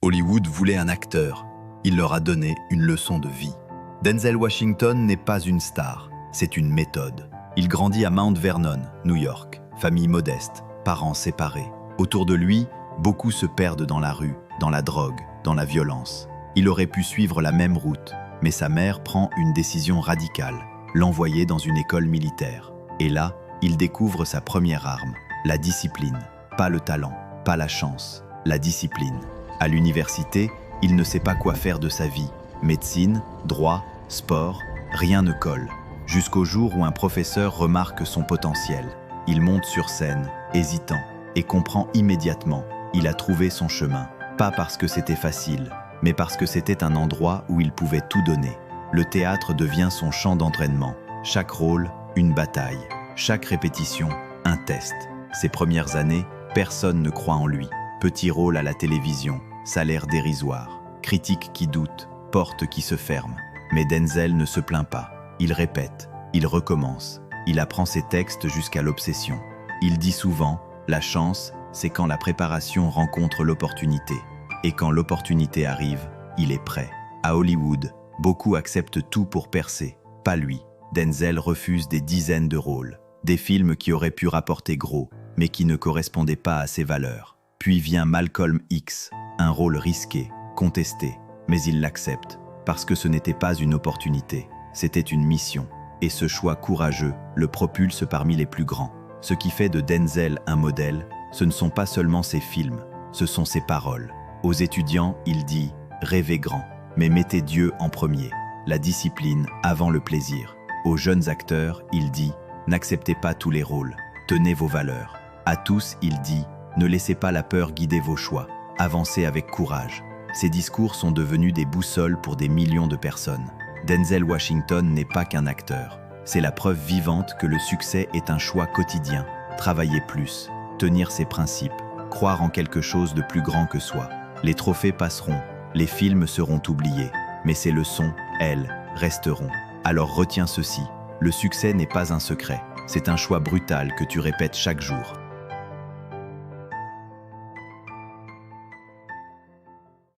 Hollywood voulait un acteur. Il leur a donné une leçon de vie. Denzel Washington n'est pas une star, c'est une méthode. Il grandit à Mount Vernon, New York, famille modeste, parents séparés. Autour de lui, beaucoup se perdent dans la rue, dans la drogue, dans la violence. Il aurait pu suivre la même route, mais sa mère prend une décision radicale, l'envoyer dans une école militaire. Et là, il découvre sa première arme, la discipline. Pas le talent, pas la chance, la discipline. À l'université, il ne sait pas quoi faire de sa vie. Médecine, droit, sport, rien ne colle. Jusqu'au jour où un professeur remarque son potentiel. Il monte sur scène, hésitant, et comprend immédiatement. Il a trouvé son chemin. Pas parce que c'était facile, mais parce que c'était un endroit où il pouvait tout donner. Le théâtre devient son champ d'entraînement. Chaque rôle, une bataille. Chaque répétition, un test. Ses premières années, personne ne croit en lui. Petit rôle à la télévision, salaire dérisoire, critiques qui doutent, portes qui se ferment. Mais Denzel ne se plaint pas. Il répète, il recommence, il apprend ses textes jusqu'à l'obsession. Il dit souvent, la chance, c'est quand la préparation rencontre l'opportunité. Et quand l'opportunité arrive, il est prêt. À Hollywood, beaucoup acceptent tout pour percer. Pas lui. Denzel refuse des dizaines de rôles. Des films qui auraient pu rapporter gros, mais qui ne correspondaient pas à ses valeurs. Puis vient Malcolm X, un rôle risqué, contesté, mais il l'accepte, parce que ce n'était pas une opportunité, c'était une mission. Et ce choix courageux le propulse parmi les plus grands. Ce qui fait de Denzel un modèle, ce ne sont pas seulement ses films, ce sont ses paroles. Aux étudiants, il dit « Rêvez grand, mais mettez Dieu en premier, la discipline avant le plaisir ». Aux jeunes acteurs, il dit « N'acceptez pas tous les rôles, tenez vos valeurs ». À tous, il dit « Ne laissez pas la peur guider vos choix, avancez avec courage ». Ces discours sont devenus des boussoles pour des millions de personnes. Denzel Washington n'est pas qu'un acteur. C'est la preuve vivante que le succès est un choix quotidien. Travailler plus, tenir ses principes, croire en quelque chose de plus grand que soi. Les trophées passeront, les films seront oubliés, mais ces leçons, elles, resteront. Alors retiens ceci, le succès n'est pas un secret, c'est un choix brutal que tu répètes chaque jour.